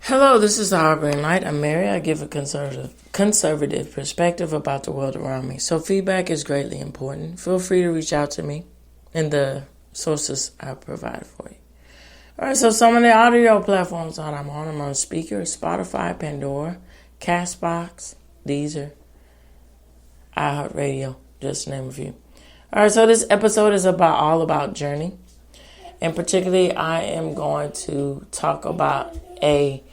Hello, this is the Harboring Light. I'm Mary. I give a conservative perspective about the world around me. So feedback is greatly important. Feel free to reach out to me in the sources I provide for you. All right, so some of the audio platforms that I'm on Speaker, Spotify, Pandora, Castbox, Deezer, iHeartRadio, just to name a few. All right, so this episode is all about journey. And particularly, I am going to talk about a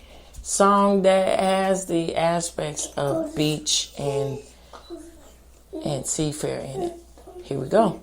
song that has the aspects of beach and seafair in it. Here we go.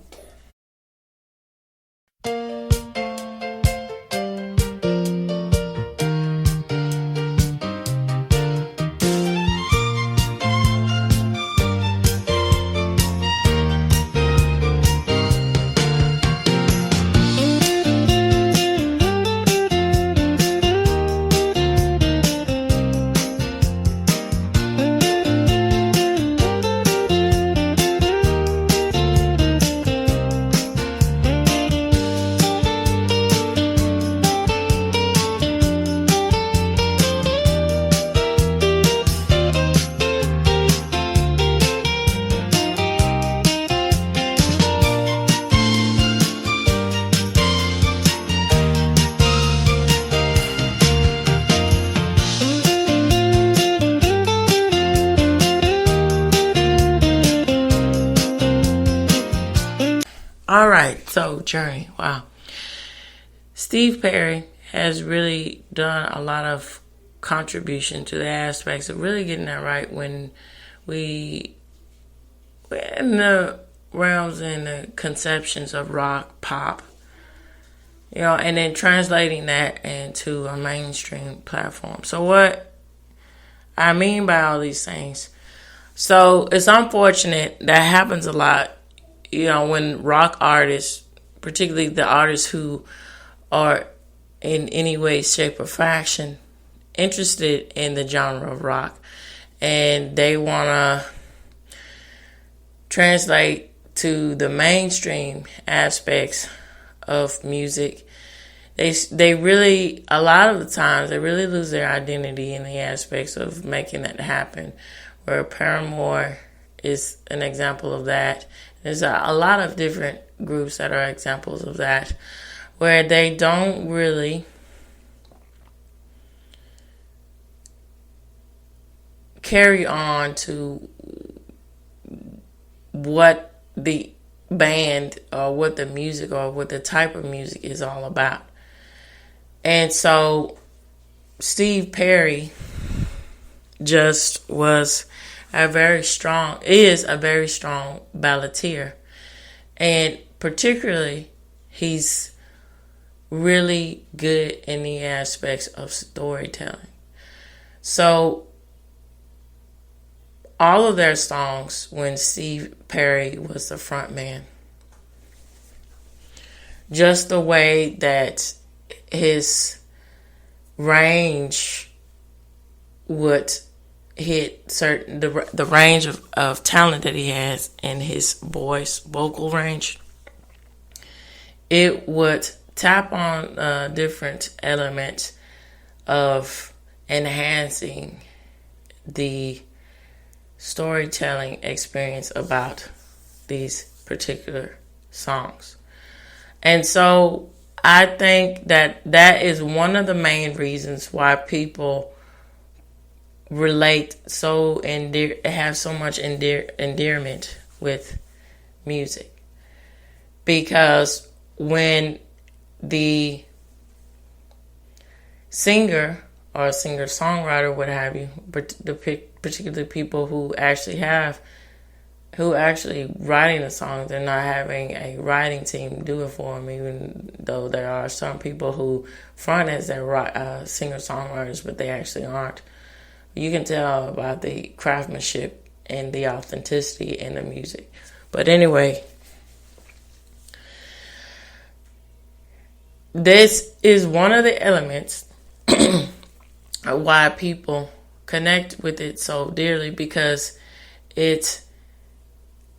All right, so journey. Wow. Steve Perry has really done a lot of contribution to the aspects of really getting that right when we're in the realms and the conceptions of rock, pop, and then translating that into a mainstream platform. So what I mean by all these things, so it's unfortunate that happens a lot. When rock artists, particularly the artists who are in any way, shape, or fashion interested in the genre of rock, and they want to translate to the mainstream aspects of music, they really, a lot of the times, they really lose their identity in the aspects of making that happen, where Paramore is an example of that. There's a lot of different groups that are examples of that, where they don't really carry on to what the band or what the music or what the type of music is all about. And so Steve Perry just is a very strong balladeer. And particularly, he's really good in the aspects of storytelling. So all of their songs, when Steve Perry was the front man, just the way that his range would hit the range of talent that he has in his vocal range, it would tap on different elements of enhancing the storytelling experience about these particular songs. And so I think that is one of the main reasons why people relate have so much endearment with music, because when the singer or singer-songwriter, what have you, the particular people who actually writing the songs, they're not having a writing team do it for them, even though there are some people who front as their singer-songwriters, but they actually aren't. You can tell about the craftsmanship and the authenticity in the music. But anyway, this is one of the elements of why people connect with it so dearly, because it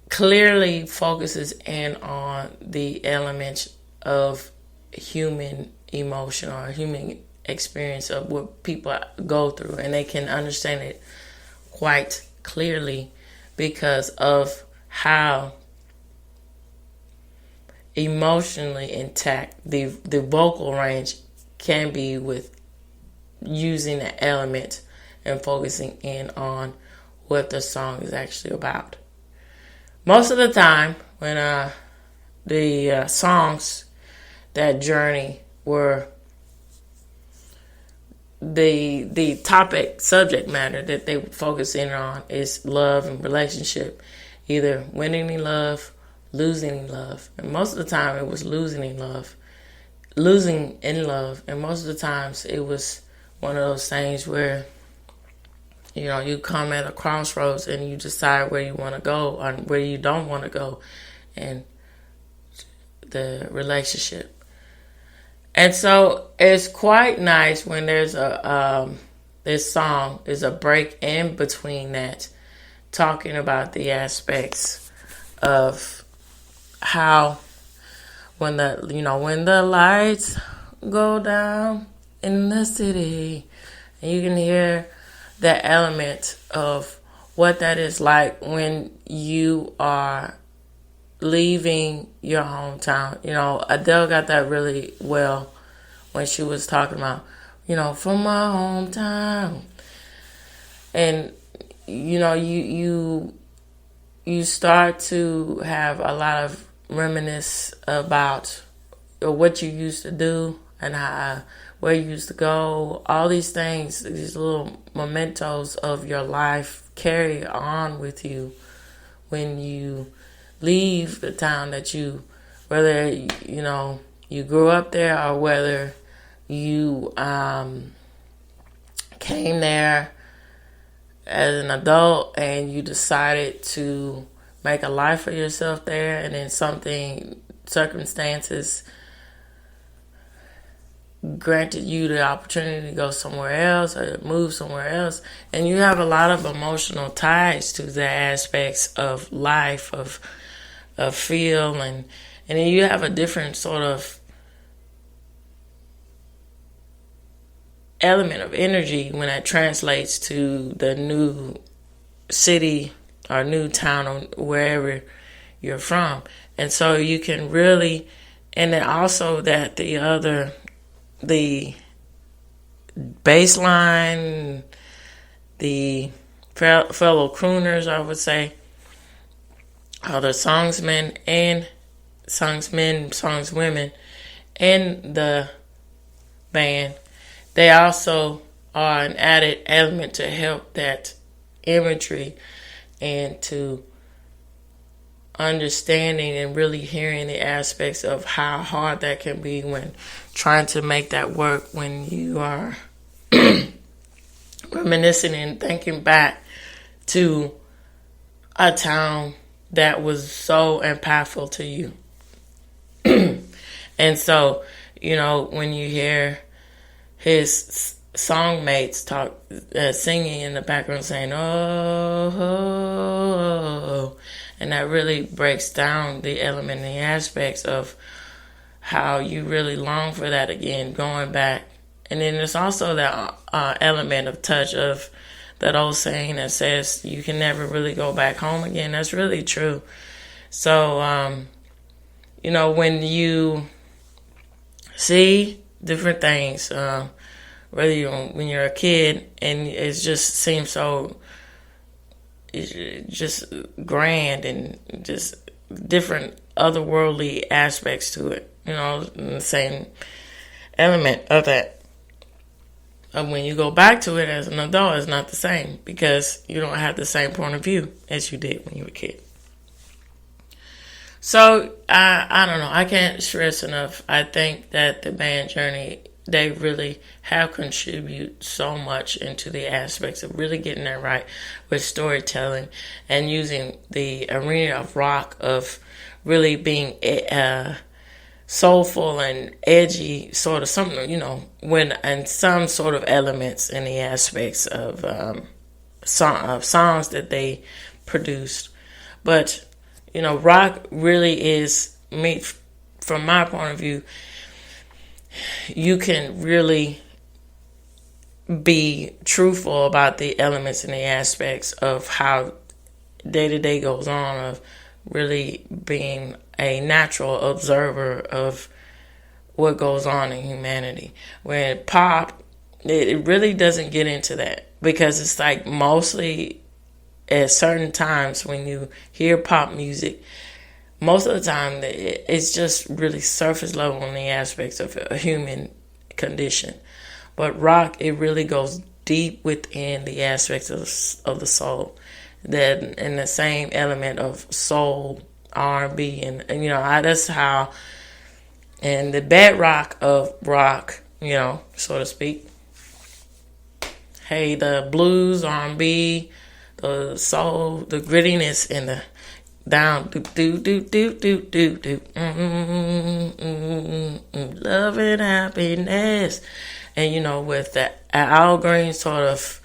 clearly focuses in on the elements of human emotion or human experience of what people go through, and they can understand it quite clearly because of how emotionally intact the vocal range can be with using the element and focusing in on what the song is actually about. Most of the time, when the songs that Journey were the topic subject matter that they focus in on is love and relationship, either winning in love, losing in love, and most of the time it was losing in love, and most of the times it was one of those things where you come at a crossroads and you decide where you want to go or where you don't want to go, and the relationship. And so it's quite nice when there's this song is a break in between that, talking about the aspects of how when the lights go down in the city, and you can hear that element of what that is like when you are leaving your hometown. Adele got that really well when she was talking about, from my hometown. And, you start to have a lot of reminisce about what you used to do and where you used to go. All these things, these little mementos of your life carry on with you when you leave the town that whether you grew up there or whether you came there as an adult and you decided to make a life for yourself there, and then circumstances granted you the opportunity to go somewhere else or move somewhere else, and you have a lot of emotional ties to the aspects of life, of feel, and then you have a different sort of element of energy when that translates to the new city or new town or wherever you're from. And so you can really, and then also that the bass line, the fellow crooners, I would say, or the songsmen, songswomen, and the band, they also are an added element to help that imagery and to understanding and really hearing the aspects of how hard that can be when trying to make that work, when you are reminiscing and thinking back to a town that was so impactful to you. And so, when you hear his songmates talk, singing in the background saying, oh, and that really breaks down the element and the aspects of how you really long for that again, going back. And then there's also that element of touch of that old saying that says you can never really go back home again. That's really true. So, when you see different things, whether when you're a kid and it just seems so just grand and just different otherworldly aspects to it, the same element of that. When you go back to it as an adult, it's not the same because you don't have the same point of view as you did when you were a kid. So, I don't know. I can't stress enough. I think that the band Journey, they really have contributed so much into the aspects of really getting that right with storytelling and using the arena of rock, of really being soulful and edgy, sort of something, and some sort of elements in the aspects of songs that they produced. But, rock really is, from my point of view, you can really be truthful about the elements and the aspects of how day to day goes on, of really being a natural observer of what goes on in humanity. When pop, it really doesn't get into that, because it's like mostly at certain times when you hear pop music, most of the time it's just really surface level in the aspects of a human condition. But rock, it really goes deep within the aspects of the soul, that in the same element of soul, R&B, and you know, that's how, and the bedrock of rock, you know, so to speak. Hey, the blues, R&B, the soul, the grittiness, and the down, do do do do do do do, love and happiness, and you know, with that Al Green sort of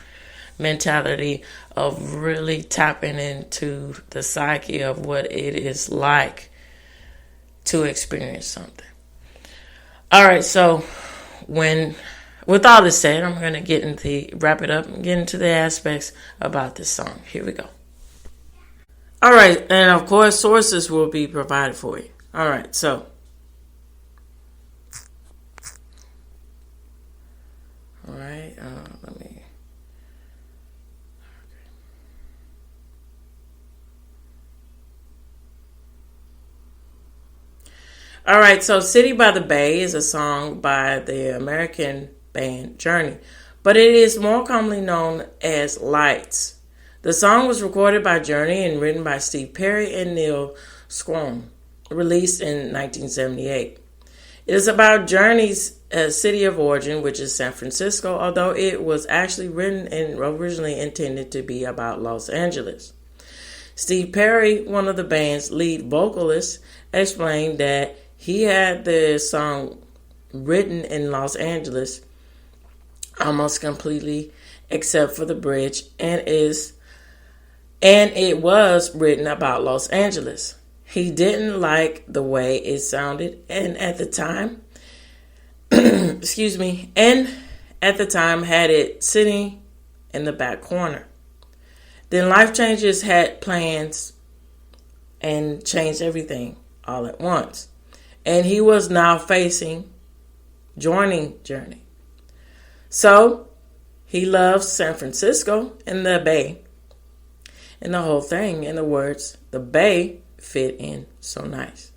mentality of really tapping into the psyche of what it is like to experience something. All right, so with all this said, I'm going to wrap it up and get into the aspects about this song. Here we go. All right, and of course, sources will be provided for you. All right, so. All right, let me. All right, so City by the Bay is a song by the American band Journey, but it is more commonly known as Lights. The song was recorded by Journey and written by Steve Perry and Neil Squam, released in 1978. It is about Journey's city of origin, which is San Francisco, although it was actually written and originally intended to be about Los Angeles. Steve Perry, one of the band's lead vocalists, explained that he had the song written in Los Angeles almost completely, except for the bridge, and it was written about Los Angeles. He didn't like the way it sounded, and at the time, had it sitting in the back corner. Then Life Changes had plans and changed everything all at once. And he was now joining Journey. So he loves San Francisco and the Bay. And the whole thing, in the words, the Bay fit in so nice.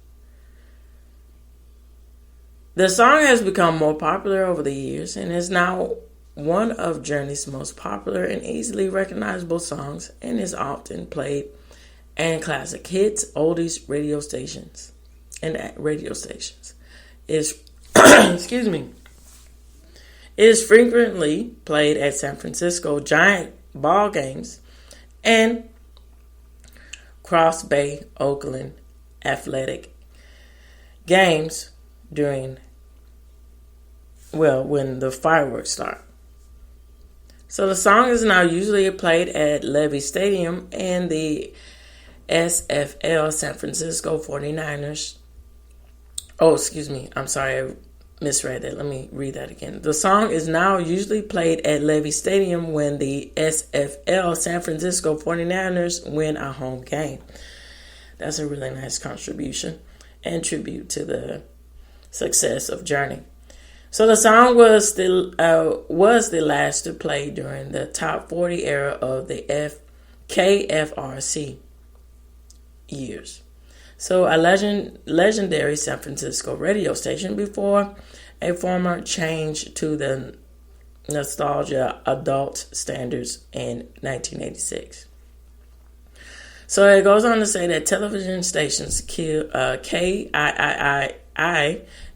The song has become more popular over the years and is now one of Journey's most popular and easily recognizable songs, and is often played in classic hits, oldies, radio stations. Is excuse me. It is frequently played at San Francisco Giant ball games and Cross Bay Oakland athletic games when the fireworks start. So the song is now usually played at Levy Stadium and the SFL San Francisco 49ers. Oh, excuse me. I'm sorry, I misread that. Let me read that again. The song is now usually played at Levy Stadium when the SFL San Francisco 49ers win a home game. That's a really nice contribution and tribute to the success of Journey. So the song was the last to play during the top 40 era of the KFRC years. So a legendary San Francisco radio station before a former change to the nostalgia adult standards in 1986. So it goes on to say that television stations KIII,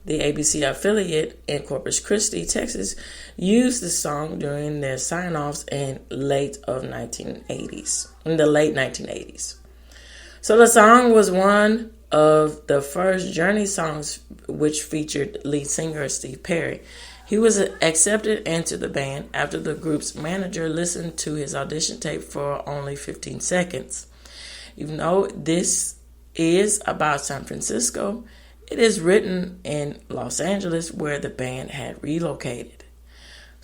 the ABC affiliate in Corpus Christi, Texas, used the song during their sign-offs in the late 1980s. So the song was one of the first Journey songs which featured lead singer Steve Perry. He was accepted into the band after the group's manager listened to his audition tape for only 15 seconds. Even though this is about San Francisco, it is written in Los Angeles, where the band had relocated.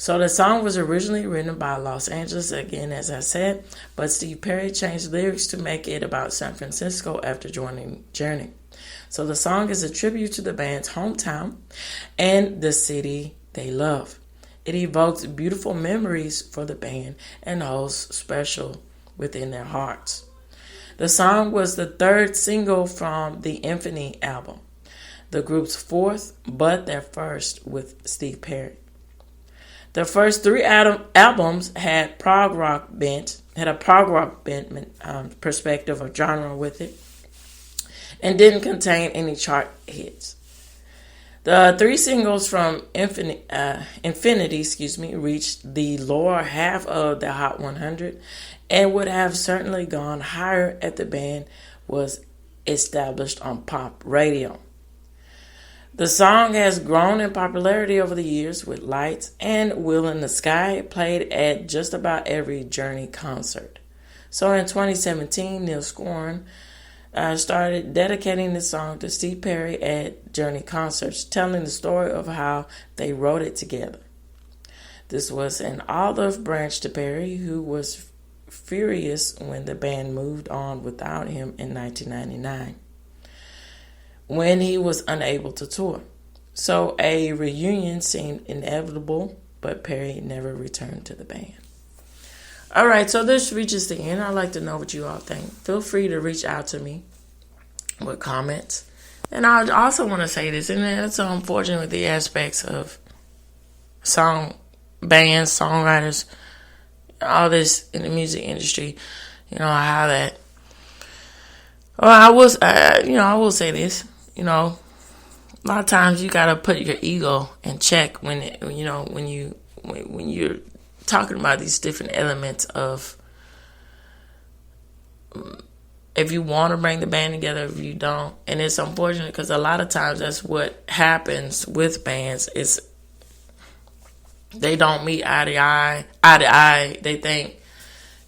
So the song was originally written by Los Angeles, again, as I said, but Steve Perry changed lyrics to make it about San Francisco after joining Journey. So the song is a tribute to the band's hometown and the city they love. It evokes beautiful memories for the band and holds special within their hearts. The song was the third single from the Infinity album, the group's fourth, but their first with Steve Perry. The first three albums had a prog rock bent perspective of genre with it, and didn't contain any chart hits. The three singles from Infinity, reached the lower half of the Hot 100, and would have certainly gone higher if the band was established on pop radio. The song has grown in popularity over the years, with Lights and Wheel in the Sky played at just about every Journey concert. So in 2017, Neil Scorn started dedicating the song to Steve Perry at Journey concerts, telling the story of how they wrote it together. This was an olive branch to Perry, who was furious when the band moved on without him in 1999. When he was unable to tour. So a reunion seemed inevitable, but Perry never returned to the band. All right, so this reaches the end. I'd like to know what you all think. Feel free to reach out to me with comments. And I also want to say this, and it's so unfortunate with the aspects of bands, songwriters, all this in the music industry. How that. Well, I will say this. A lot of times you gotta put your ego in check when you're talking about these different elements of if you want to bring the band together, if you don't. And it's unfortunate because a lot of times that's what happens with bands is they don't meet eye to eye. They think,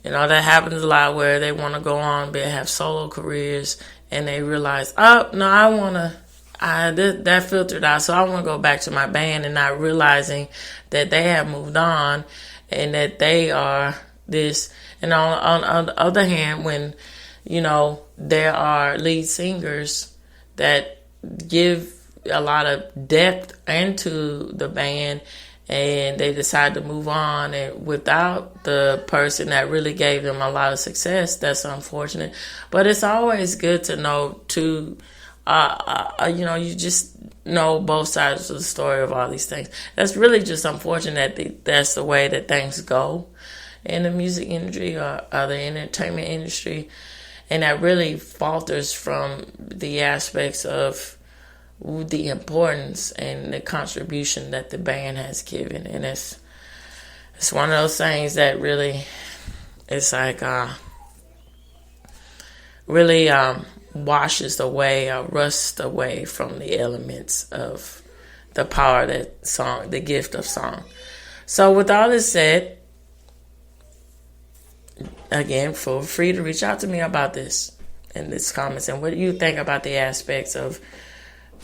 that happens a lot where they want to go on but have solo careers. And they realize, oh, no, that filtered out, so I want to go back to my band, and not realizing that they have moved on and that they are this. And on the other hand, when, there are lead singers that give a lot of depth into the band, and they decide to move on and without the person that really gave them a lot of success. That's unfortunate, but it's always good to know you just know both sides of the story of all these things. That's really just unfortunate that that's the way that things go in the music industry or the entertainment industry, and that really falters from the aspects of the importance and the contribution that the band has given. And it's one of those things that really, it's like really washes away or rusts away from the elements of the power of that song, the gift of song. So with all this said, again, feel free to reach out to me about this in this comments and what do you think about the aspects of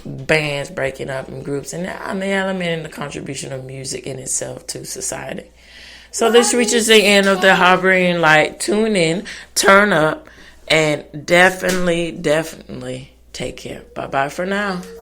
bands breaking up in groups and the element and the contribution of music in itself to society. So this reaches the end of the Harboring Light. Tune in, turn up, and definitely take care. Bye-bye for now.